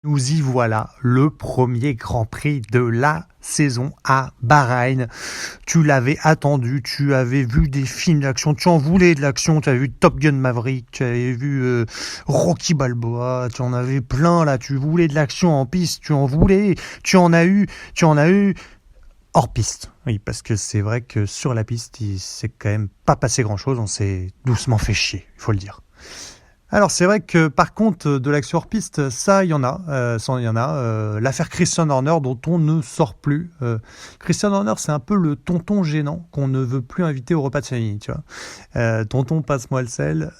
Nous y voilà, le premier Grand Prix de la saison à Bahreïn. Tu l'avais attendu, tu avais vu des films d'action, tu en voulais de l'action, tu avais vu Top Gun Maverick, tu avais vu Rocky Balboa, tu en avais plein là, tu voulais de l'action en piste, tu en as eu hors piste. Oui, parce que c'est vrai que sur la piste, il s'est quand même pas passé grand-chose, on s'est doucement fait chier, il faut le dire. Alors c'est vrai que par contre de l'action hors piste, ça il y en a, l'affaire Christian Horner dont on ne sort plus. Christian Horner c'est un peu le tonton gênant qu'on ne veut plus inviter au repas de famille, tu vois. Tonton passe-moi le sel,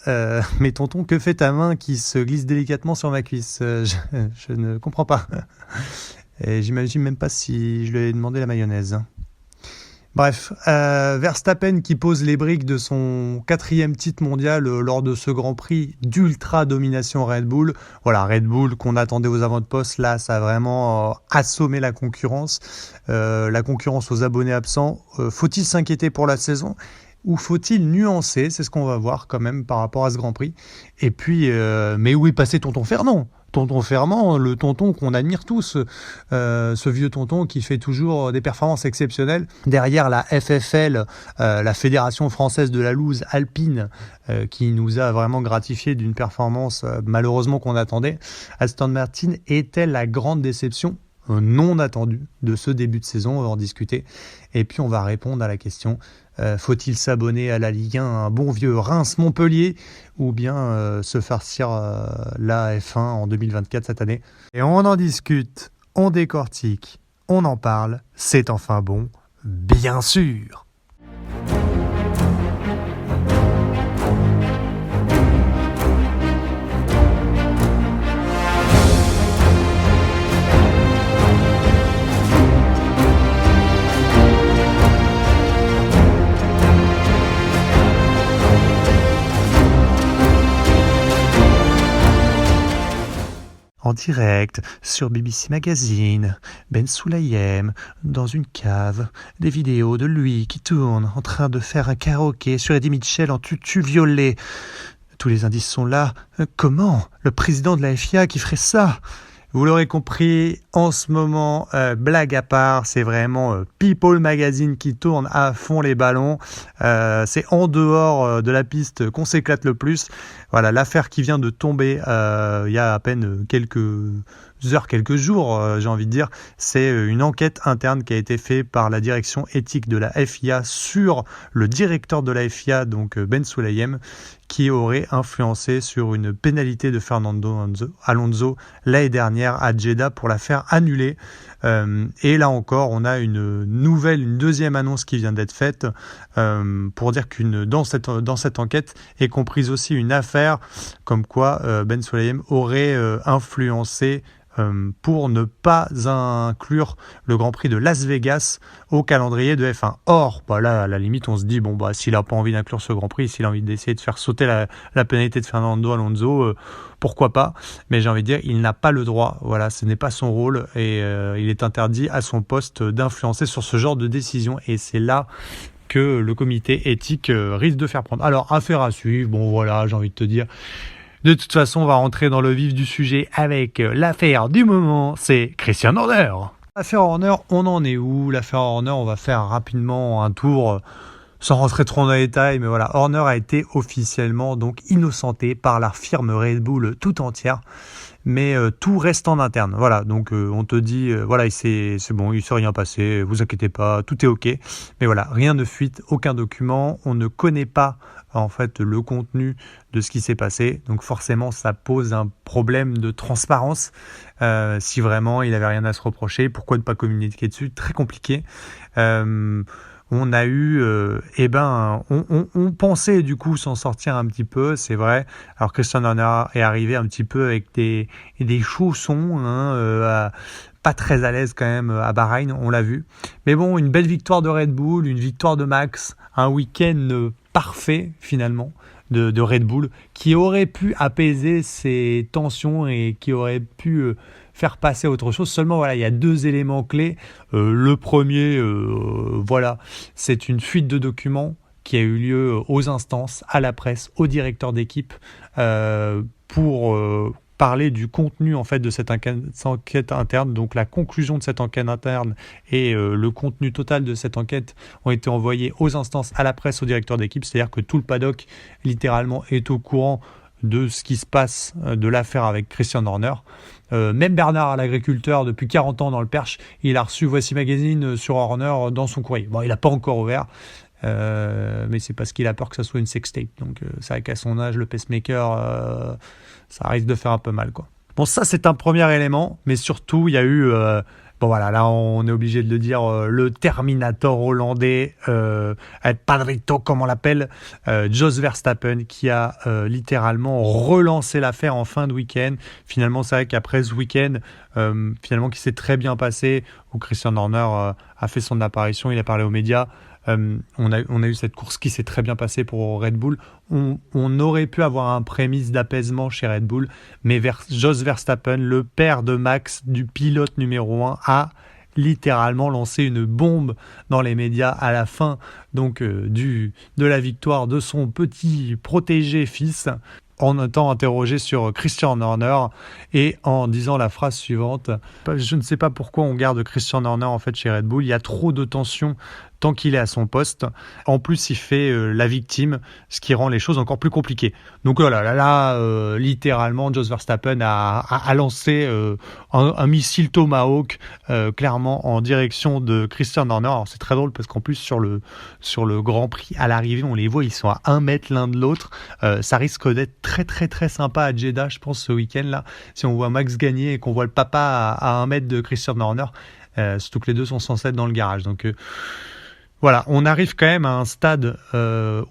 mais tonton que fait ta main qui se glisse délicatement sur ma cuisse, je ne comprends pas. Et j'imagine même pas si je lui ai demandé la mayonnaise. Bref, Verstappen qui pose les briques de son 4e titre mondial lors de ce Grand Prix d'ultra domination Red Bull. Voilà, Red Bull qu'on attendait aux avant-postes, là ça a vraiment assommé la concurrence aux abonnés absents. Faut-il s'inquiéter pour la saison ou faut-il nuancer? C'est ce qu'on va voir quand même par rapport à ce Grand Prix. Et puis, mais où est passé Tonton Fernand ? Tonton Fernand, le tonton qu'on admire tous, ce vieux tonton qui fait toujours des performances exceptionnelles. Derrière la FFL, la Fédération Française de la Loose Alpine, qui nous a vraiment gratifié d'une performance malheureusement qu'on attendait. Aston Martin était la grande déception non attendue de ce début de saison, on va en discuter. Et puis on va répondre à la question, faut-il s'abonner à la Ligue 1, un bon vieux Reims-Montpellier, ou bien se farcir la F1 en 2024 cette année? Et on en discute, on décortique, on en parle, c'est enfin bon, bien sûr. En direct, sur BBC Magazine, Ben Sulayem, dans une cave, des vidéos de lui qui tourne en train de faire un karaoké sur Eddie Mitchell en tutu violet. Tous les indices sont là. Comment ? Le président de la FIA qui ferait ça ? Vous l'aurez compris, en ce moment, blague à part, c'est vraiment People Magazine qui tourne à fond les ballons. C'est en dehors de la piste qu'on s'éclate le plus. Voilà, l'affaire qui vient de tomber il y a à peine quelques heures, quelques jours, j'ai envie de dire, c'est une enquête interne qui a été faite par la direction éthique de la FIA sur le directeur de la FIA, donc Ben Sulayem, qui aurait influencé sur une pénalité de Fernando Alonso l'année dernière à Jeddah pour la faire annuler. Et là encore, on a une deuxième annonce qui vient d'être faite pour dire dans cette enquête est comprise aussi une affaire comme quoi Ben Sulayem aurait influencé pour ne pas inclure le Grand Prix de Las Vegas au calendrier de F1. Or, là, à la limite, on se dit, s'il n'a pas envie d'inclure ce Grand Prix, s'il a envie d'essayer de faire sauter la pénalité de Fernando Alonso, pourquoi pas ? Mais j'ai envie de dire, il n'a pas le droit. Voilà, ce n'est pas son rôle et il est interdit à son poste d'influencer sur ce genre de décision. Et c'est là que le comité éthique risque de faire prendre. Alors, affaire à suivre. Voilà, j'ai envie de te dire. De toute façon, on va rentrer dans le vif du sujet avec l'affaire du moment, c'est Christian Horner. L'affaire Horner, on en est où ? L'affaire Horner, on va faire rapidement un tour sans rentrer trop dans les détails, mais voilà, Horner a été officiellement donc innocenté par la firme Red Bull tout entière, mais tout reste en interne. Voilà, donc on te dit, c'est bon, il ne s'est rien passé, vous inquiétez pas, tout est ok, mais voilà, rien ne fuite, aucun document, on ne connaît pas en fait le contenu de ce qui s'est passé, donc forcément ça pose un problème de transparence. Si vraiment il n'avait rien à se reprocher, pourquoi ne pas communiquer dessus ? Très compliqué. On a eu, on pensait du coup s'en sortir un petit peu, c'est vrai. Alors Christian Horner est arrivé un petit peu avec des chaussons, pas très à l'aise quand même à Bahreïn, on l'a vu. Mais bon, une belle victoire de Red Bull, une victoire de Max, un week-end parfait finalement de Red Bull qui aurait pu apaiser ces tensions et qui aurait pu faire passer à autre chose. Seulement, il y a 2 éléments clés. Le premier, c'est une fuite de documents qui a eu lieu aux instances, à la presse, au directeur d'équipe pour parler du contenu en fait de cette enquête interne. Donc la conclusion de cette enquête interne et le contenu total de cette enquête ont été envoyés aux instances, à la presse, au directeur d'équipe. C'est-à-dire que tout le paddock littéralement est au courant de ce qui se passe, de l'affaire avec Christian Horner. Même Bernard l'agriculteur, depuis 40 ans dans le Perche, il a reçu Voici Magazine sur Horner dans son courrier. Bon, il n'a pas encore ouvert, mais c'est parce qu'il a peur que ça soit une sextape. Donc c'est vrai qu'à son âge, le pacemaker, ça risque de faire un peu mal, quoi. Bon, ça c'est un premier élément, mais surtout il y a eu... bon voilà, là on est obligé de le dire, le Terminator hollandais, El Padrito comme on l'appelle, Jos Verstappen, qui a littéralement relancé l'affaire en fin de week-end. Finalement c'est vrai qu'après ce week-end, finalement qui s'est très bien passé, où Christian Horner a fait son apparition, il a parlé aux médias. On a eu cette course qui s'est très bien passée pour Red Bull. On aurait pu avoir un prémisse d'apaisement chez Red Bull, mais Jos Verstappen, le père de Max, du pilote numéro 1, a littéralement lancé une bombe dans les médias à la fin donc, de la victoire de son petit protégé fils, en étant interrogé sur Christian Horner et en disant la phrase suivante: je ne sais pas pourquoi on garde Christian Horner en fait chez Red Bull, il y a trop de tension tant qu'il est à son poste. En plus, il fait la victime, ce qui rend les choses encore plus compliquées. Donc là, littéralement, Jos Verstappen a lancé un missile Tomahawk clairement en direction de Christian Horner. Alors c'est très drôle parce qu'en plus sur le Grand Prix, à l'arrivée, on les voit, ils sont à 1 mètre l'un de l'autre. Ça risque d'être très très très sympa à Jeddah, je pense, ce week-end-là. Si on voit Max gagner et qu'on voit le papa à 1 mètre de Christian Horner, surtout que les deux sont censés être dans le garage. Donc... voilà, on arrive quand même à un stade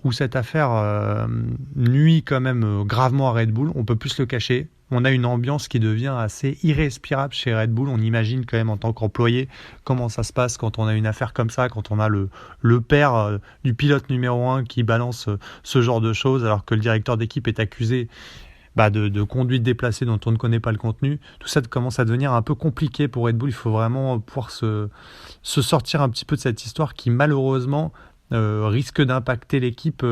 où cette affaire nuit quand même gravement à Red Bull. On peut plus se le cacher. On a une ambiance qui devient assez irrespirable chez Red Bull. On imagine quand même en tant qu'employé comment ça se passe quand on a une affaire comme ça, quand on a le père du pilote numéro 1 qui balance ce genre de choses alors que le directeur d'équipe est accusé de conduite déplacée dont on ne connaît pas le contenu. Tout ça commence à devenir un peu compliqué pour Red Bull. Il faut vraiment pouvoir se sortir un petit peu de cette histoire qui malheureusement risque d'impacter l'équipe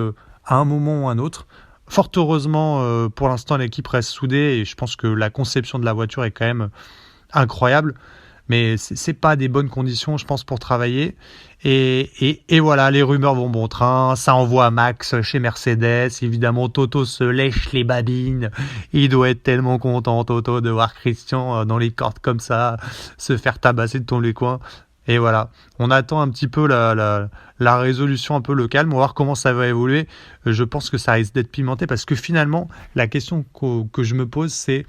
à un moment ou un autre. Fort heureusement, pour l'instant, l'équipe reste soudée et je pense que la conception de la voiture est quand même incroyable. Mais c'est pas des bonnes conditions, je pense, pour travailler. Et voilà, les rumeurs vont bon train. Ça envoie Max chez Mercedes. Évidemment, Toto se lèche les babines. Il doit être tellement content, Toto, de voir Christian dans les cordes comme ça, se faire tabasser de tous les coins. Et voilà, on attend un petit peu la résolution, un peu le calme. On va voir comment ça va évoluer. Je pense que ça risque d'être pimenté parce que finalement, la question que je me pose, c'est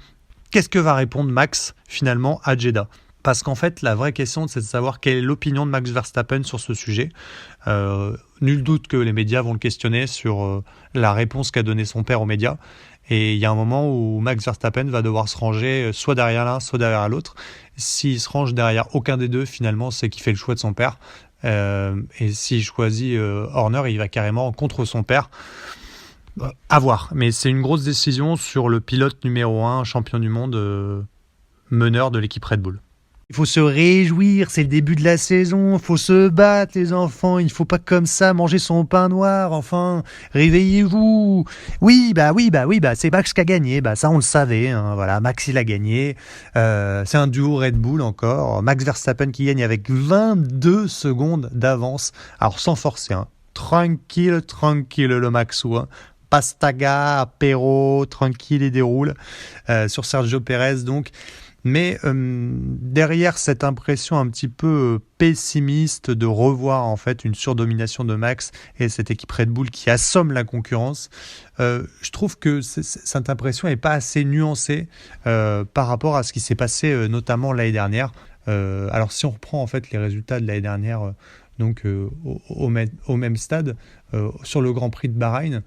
qu'est-ce que va répondre Max finalement à Jeddah ? Parce qu'en fait, la vraie question, c'est de savoir quelle est l'opinion de Max Verstappen sur ce sujet. Nul doute que les médias vont le questionner sur la réponse qu'a donnée son père aux médias. Et il y a un moment où Max Verstappen va devoir se ranger soit derrière l'un, soit derrière l'autre. S'il se range derrière aucun des deux, finalement, c'est qu'il fait le choix de son père. Et s'il choisit Horner, il va carrément contre son père. À voir. Mais c'est une grosse décision sur le pilote numéro 1, champion du monde, meneur de l'équipe Red Bull. Il faut se réjouir, c'est le début de la saison, il faut se battre les enfants, il ne faut pas comme ça manger son pain noir, enfin, réveillez-vous. Oui, c'est Max qui a gagné, ça on le savait, hein, voilà, Max il a gagné, c'est un duo Red Bull encore, Max Verstappen qui gagne avec 22 secondes d'avance, alors sans forcer, hein, tranquille le Maxou, hein. Pastaga, apéro, tranquille et déroule sur Sergio Pérez donc. Mais derrière cette impression un petit peu pessimiste de revoir en fait une surdomination de Max et cette équipe Red Bull qui assomme la concurrence, je trouve que cette impression n'est pas assez nuancée par rapport à ce qui s'est passé notamment l'année dernière. Alors si on reprend en fait les résultats de l'année dernière donc au même stade sur le Grand Prix de Bahreïn.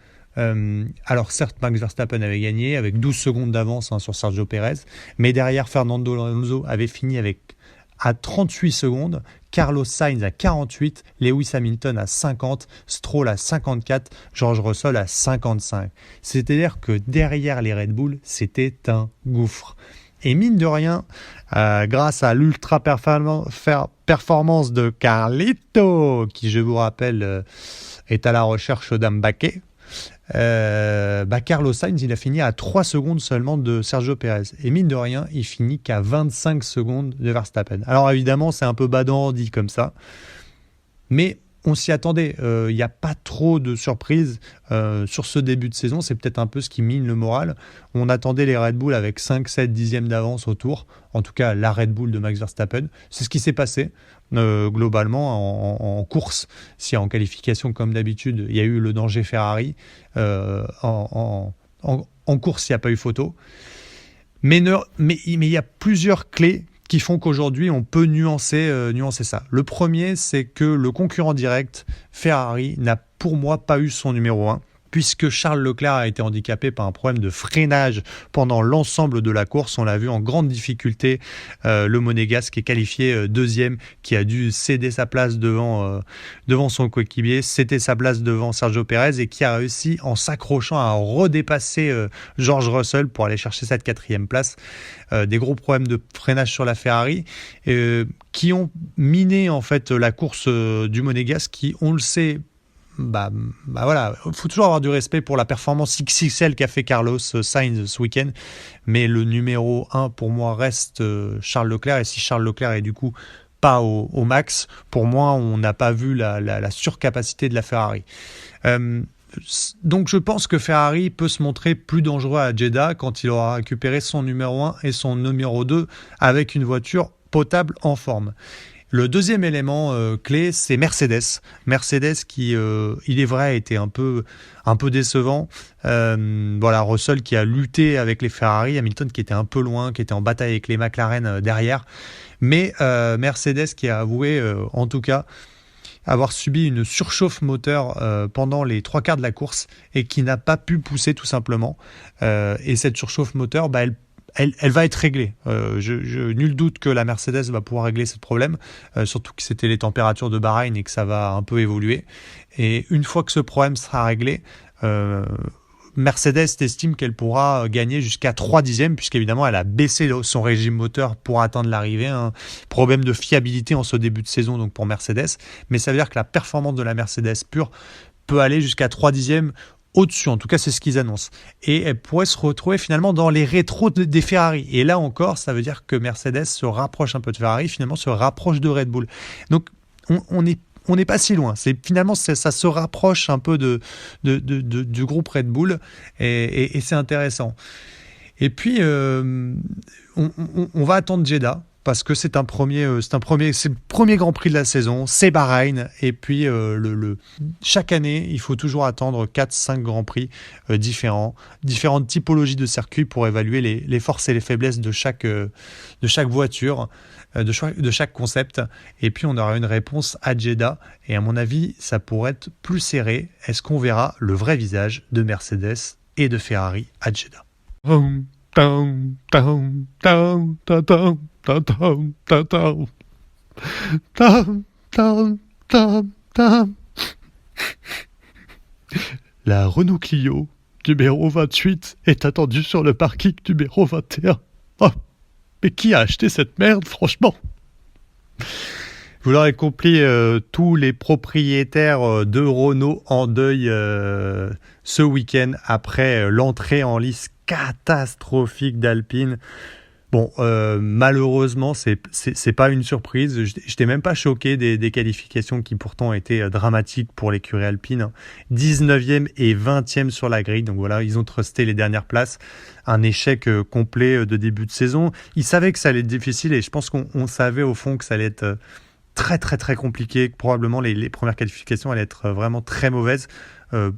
Alors certes Max Verstappen avait gagné avec 12 secondes d'avance sur Sergio Pérez, mais derrière Fernando Alonso avait fini à 38 secondes, Carlos Sainz à 48, Lewis Hamilton à 50, Stroll à 54, George Russell à 55. C'est-à-dire que derrière les Red Bull, c'était un gouffre. Et mine de rien, grâce à l'ultra performance de Carlito, qui je vous rappelle est à la recherche d'un baquet, Carlos Sainz, il a fini à 3 secondes seulement de Sergio Pérez. Et mine de rien, il finit qu'à 25 secondes de Verstappen. Alors évidemment, c'est un peu badant dit comme ça, mais on s'y attendait. Il n'y a pas trop de surprises sur ce début de saison. C'est peut-être un peu ce qui mine le moral. On attendait les Red Bull avec 5-7 dixièmes d'avance au tour. En tout cas, la Red Bull de Max Verstappen. C'est ce qui s'est passé globalement en course. Si en qualification, comme d'habitude, il y a eu le danger Ferrari, en course, il n'y a pas eu photo. Mais il y a plusieurs clés qui font qu'aujourd'hui, on peut nuancer ça. Le premier, c'est que le concurrent direct, Ferrari, n'a pour moi pas eu son numéro 1, puisque Charles Leclerc a été handicapé par un problème de freinage pendant l'ensemble de la course. On l'a vu en grande difficulté, le Monégasque est qualifié deuxième, qui a dû céder sa place devant son coéquipier, céder sa place devant Sergio Pérez, et qui a réussi, en s'accrochant, à redépasser George Russell pour aller chercher cette 4e place. Des gros problèmes de freinage sur la Ferrari qui ont miné en fait la course du Monégasque, qui, on le sait, voilà, il faut toujours avoir du respect pour la performance XXL qu'a fait Carlos Sainz ce week-end, mais le numéro 1 pour moi reste Charles Leclerc, et si Charles Leclerc est du coup pas au max, pour moi on n'a pas vu la surcapacité de la Ferrari. Donc je pense que Ferrari peut se montrer plus dangereux à Jeddah quand il aura récupéré son numéro 1 et son numéro 2 avec une voiture potable en forme. Le deuxième élément clé, c'est Mercedes. Mercedes qui, il est vrai, était un peu décevant. Russell qui a lutté avec les Ferrari, Hamilton qui était un peu loin, qui était en bataille avec les McLaren derrière. Mais Mercedes qui a avoué, en tout cas, avoir subi une surchauffe moteur pendant les 3/4 de la course et qui n'a pas pu pousser tout simplement. Et cette surchauffe moteur, elle va être réglée. Nul doute que la Mercedes va pouvoir régler ce problème, surtout que c'était les températures de Bahreïn et que ça va un peu évoluer. Et une fois que ce problème sera réglé, Mercedes estime qu'elle pourra gagner jusqu'à 3 dixièmes, puisqu'évidemment elle a baissé son régime moteur pour atteindre l'arrivée. Problème de fiabilité en ce début de saison donc pour Mercedes, mais ça veut dire que la performance de la Mercedes pure peut aller jusqu'à 3 dixièmes au-dessus, en tout cas c'est ce qu'ils annoncent. Et elle pourrait se retrouver finalement dans les rétros des Ferrari. Et là encore, ça veut dire que Mercedes se rapproche un peu de Ferrari, finalement se rapproche de Red Bull. Donc on n'est pas si loin. Finalement, ça se rapproche un peu du groupe Red Bull et c'est intéressant. Et puis, on va attendre Jeddah parce que c'est le premier Grand Prix de la saison, c'est Bahreïn, et puis chaque année, il faut toujours attendre 4-5 Grands Prix différentes typologies de circuits pour évaluer les forces et les faiblesses de chaque voiture, de chaque concept, et puis on aura une réponse à Jeddah, et à mon avis, ça pourrait être plus serré. Est-ce qu'on verra le vrai visage de Mercedes et de Ferrari à Jeddah? La Renault Clio numéro 28 est attendue sur le parking numéro 21. Oh, mais qui a acheté cette merde, franchement? Vous l'aurez compris, tous les propriétaires de Renault en deuil ce week-end après l'entrée en lice catastrophique d'Alpine. Bon, malheureusement, c'est pas une surprise. Je n'étais même pas choqué des qualifications qui pourtant étaient dramatiques pour l'écurie Alpine. 19e et 20e sur la grille. Donc voilà, ils ont trusté les dernières places. Un échec complet de début de saison. Ils savaient que ça allait être difficile, et je pense qu'on savait au fond que ça allait être très très très compliqué. Probablement les premières qualifications allaient être vraiment très mauvaises.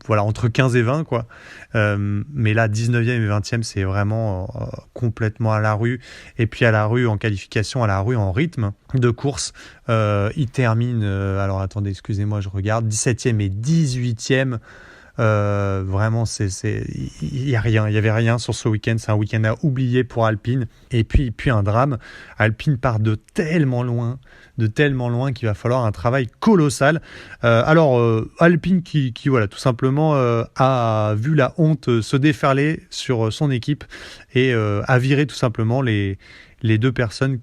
Entre 15 et 20 quoi. Mais là 19e et 20e, c'est vraiment complètement à la rue. Et puis à la rue en qualification, à la rue en rythme de course, il termine alors attendez, excusez-moi, je regarde, 17e et 18e. Vraiment il y avait rien sur ce week-end. C'est un week-end à oublier pour Alpine. Et puis un drame, Alpine part de tellement loin qu'il va falloir un travail colossal. Alpine qui voilà, tout simplement a vu la honte se déferler sur son équipe et a viré tout simplement les les deux personnes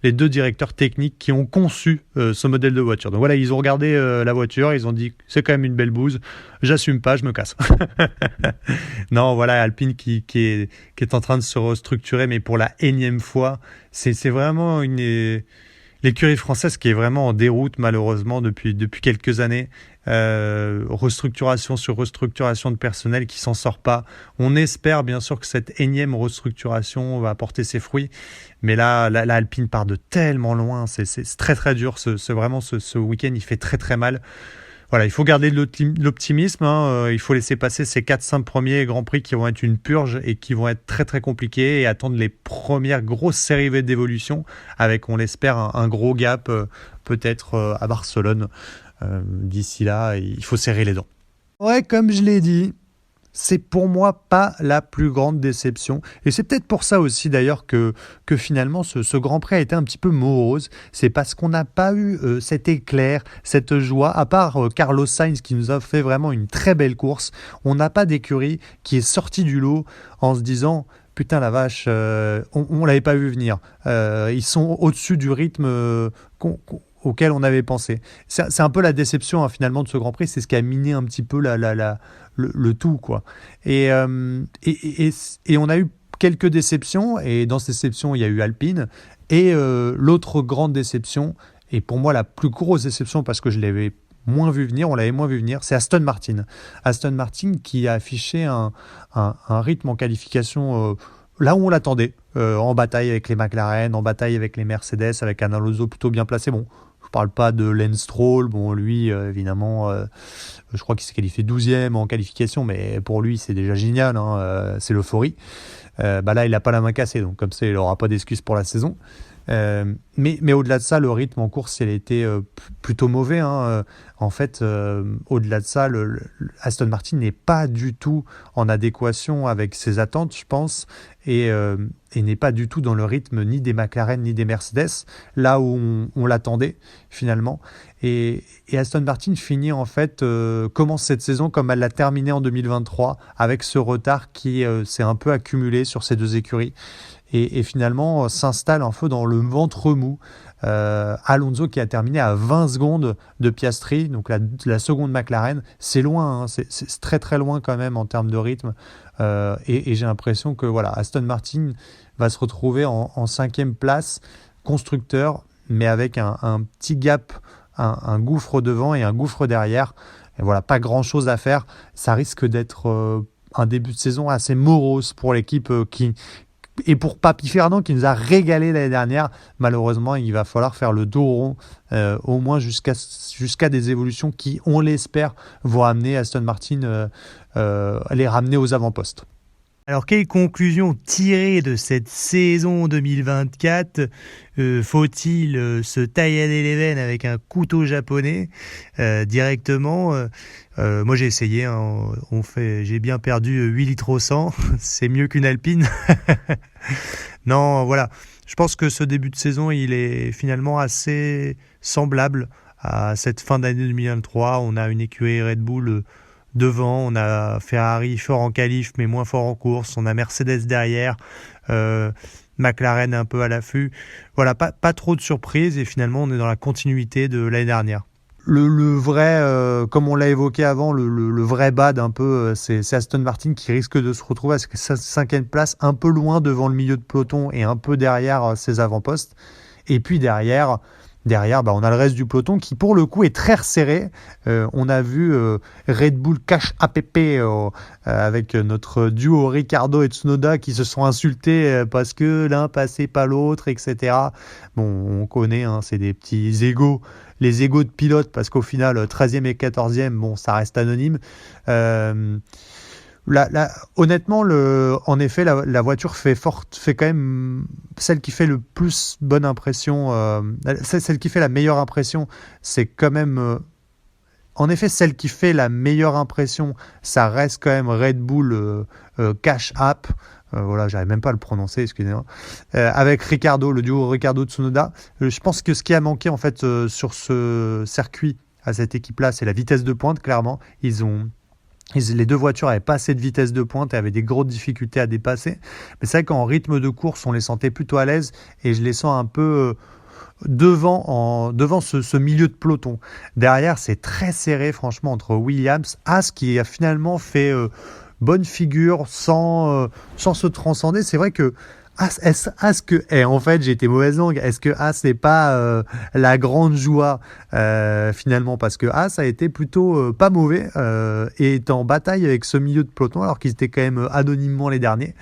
les deux directeurs techniques qui ont conçu ce modèle de voiture. Donc voilà, ils ont regardé la voiture, ils ont dit c'est quand même une belle bouse, j'assume pas, je me casse. Non, voilà, Alpine qui est en train de se restructurer, mais pour la énième fois, c'est vraiment l'écurie française qui est vraiment en déroute malheureusement depuis quelques années. Restructuration sur restructuration de personnel qui s'en sort pas. On espère bien sûr que cette énième restructuration va porter ses fruits, mais là Alpine part de tellement loin, c'est très très dur. Vraiment ce week-end il fait très très mal. Voilà, il faut garder de l'optimisme, hein. Il faut laisser passer ces 4-5 premiers Grands Prix qui vont être une purge et qui vont être très très compliqués, et attendre les premières grosses séries d'évolution avec, on l'espère, un gros gap peut-être à Barcelone. D'ici là, il faut serrer les dents. Ouais, comme je l'ai dit, c'est pour moi pas la plus grande déception. Et c'est peut-être pour ça aussi d'ailleurs que finalement ce Grand Prix a été un petit peu morose. C'est parce qu'on n'a pas eu cet éclair, cette joie, à part Carlos Sainz qui nous a fait vraiment une très belle course. On n'a pas d'écurie qui est sortie du lot en se disant... Putain la vache, on l'avait pas vu venir. Ils sont au-dessus du rythme auquel on avait pensé. C'est un peu la déception finalement de ce Grand Prix, c'est ce qui a miné un petit peu le tout, quoi. Et on a eu quelques déceptions, et dans ces déceptions il y a eu Alpine, et l'autre grande déception, et pour moi la plus grosse déception parce que on l'avait moins vu venir, c'est Aston Martin. Aston Martin qui a affiché un rythme en qualification là où on l'attendait, en bataille avec les McLaren, en bataille avec les Mercedes, avec un Alonso plutôt bien placé. Bon, je ne parle pas de Lance Stroll, bon lui évidemment, je crois qu'il s'est qualifié 12e en qualification, mais pour lui c'est déjà génial, hein, c'est l'euphorie. Là il n'a pas la main cassée, donc comme ça il n'aura pas d'excuses pour la saison. Mais au-delà de ça, le rythme en course, il a été plutôt mauvais, hein. En fait, au-delà de ça, Aston Martin n'est pas du tout en adéquation avec ses attentes, je pense, et n'est pas du tout dans le rythme ni des McLaren ni des Mercedes, là où on l'attendait finalement. Et Aston Martin finit en fait, commence cette saison comme elle l'a terminée en 2023, avec ce retard qui s'est un peu accumulé sur ces deux écuries. Et finalement s'installe un peu dans le ventre mou. Alonso qui a terminé à 20 secondes de Piastri, donc la seconde McLaren, c'est loin, hein, c'est très très loin quand même en termes de rythme, et j'ai l'impression que voilà, Aston Martin va se retrouver en 5e place constructeur, mais avec un petit gap, un gouffre devant et un gouffre derrière, et voilà, pas grand chose à faire. Ça risque d'être un début de saison assez morose pour l'équipe et pour Papy Fernand qui nous a régalé l'année dernière. Malheureusement, il va falloir faire le dos rond, au moins jusqu'à des évolutions qui, on l'espère, vont amener Aston Martin, les ramener aux avant-postes. Alors, quelle conclusion tirer de cette saison 2024 ? Faut-il se taillader les veines avec un couteau japonais directement ? Moi, j'ai essayé, hein, j'ai bien perdu 8 litres au 100, c'est mieux qu'une Alpine. Non, voilà, je pense que ce début de saison, il est finalement assez semblable à cette fin d'année 2023. On a une écurie Red Bull devant, on a Ferrari fort en qualif mais moins fort en course, on a Mercedes derrière, McLaren un peu à l'affût. Voilà, pas trop de surprises, et finalement on est dans la continuité de l'année dernière. Le vrai, comme on l'a évoqué avant, le vrai bad un peu, c'est Aston Martin qui risque de se retrouver à sa 5e place, un peu loin devant le milieu de peloton et un peu derrière ses avant-postes. Et puis derrière, on a le reste du peloton qui, pour le coup, est très resserré. On a vu Red Bull Cash APP avec notre duo Ricciardo et Tsunoda qui se sont insultés parce que l'un passait pas l'autre, etc. Bon, on connaît, hein, c'est des petits égos, les égos de pilote, parce qu'au final, 13e et 14e, bon, ça reste anonyme. Honnêtement, en effet, la voiture fait quand même celle qui fait le plus bonne impression, celle qui fait la meilleure impression, c'est quand même, en effet, celle qui fait la meilleure impression, ça reste quand même Red Bull Cash App, voilà, j'arrive même pas à le prononcer, excusez-moi, avec Ricciardo, le duo Ricciardo-Tsunoda. Je pense que ce qui a manqué en fait sur ce circuit à cette équipe-là, c'est la vitesse de pointe, clairement. Ils ont Les deux voitures n'avaient pas assez de vitesse de pointe et avaient des grosses difficultés à dépasser. Mais c'est vrai qu'en rythme de course, on les sentait plutôt à l'aise et je les sens un peu devant ce milieu de peloton. Derrière, c'est très serré, franchement, entre Williams, Haas qui a finalement fait bonne figure sans se transcender. C'est vrai que en fait, j'ai été mauvaise langue. Est-ce que Haas n'est pas la grande joie finalement, parce que Haas a été plutôt pas mauvais et est en bataille avec ce milieu de peloton alors qu'ils étaient quand même anonymement les derniers,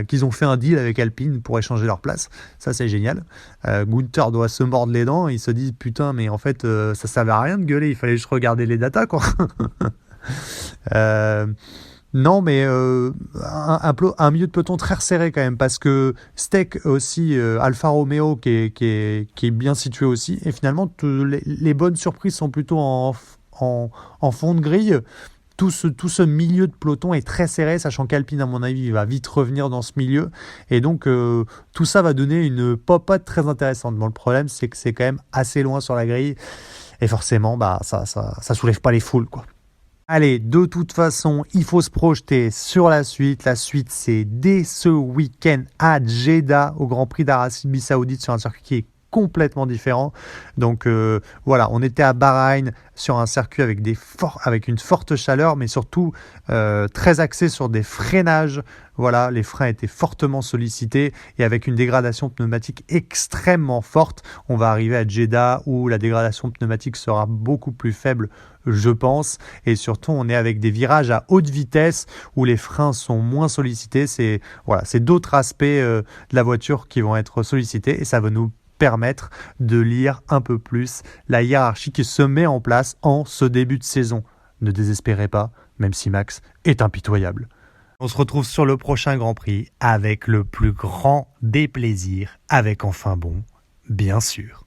qu'ils ont fait un deal avec Alpine pour échanger leur place. Ça, c'est génial. Gunther doit se mordre les dents. Il se dit putain, mais en fait, ça servait à rien de gueuler. Il fallait juste regarder les datas, quoi. Non, mais un milieu de peloton très resserré quand même, parce que Steck aussi, Alfa Romeo qui est bien situé aussi, et finalement les bonnes surprises sont plutôt en fond de grille. Tout ce milieu de peloton est très serré, sachant qu'Alpine, à mon avis, va vite revenir dans ce milieu, et donc tout ça va donner une popote très intéressante. Bon, le problème, c'est que c'est quand même assez loin sur la grille, et forcément, ça soulève pas les foules, quoi. Allez, de toute façon, il faut se projeter sur la suite. La suite, c'est dès ce week-end à Jeddah, au Grand Prix d'Arabie Saoudite, sur un circuit qui est complètement différent. Donc voilà, on était à Bahreïn sur un circuit avec une forte chaleur, mais surtout très axé sur des freinages. Voilà, les freins étaient fortement sollicités et avec une dégradation pneumatique extrêmement forte. On va arriver à Jeddah où la dégradation pneumatique sera beaucoup plus faible, je pense. Et surtout, on est avec des virages à haute vitesse où les freins sont moins sollicités. C'est d'autres aspects de la voiture qui vont être sollicités et ça va nous permettre de lire un peu plus la hiérarchie qui se met en place en ce début de saison. Ne désespérez pas, même si Max est impitoyable. On se retrouve sur le prochain Grand Prix avec le plus grand des plaisirs, avec enfin bon, bien sûr.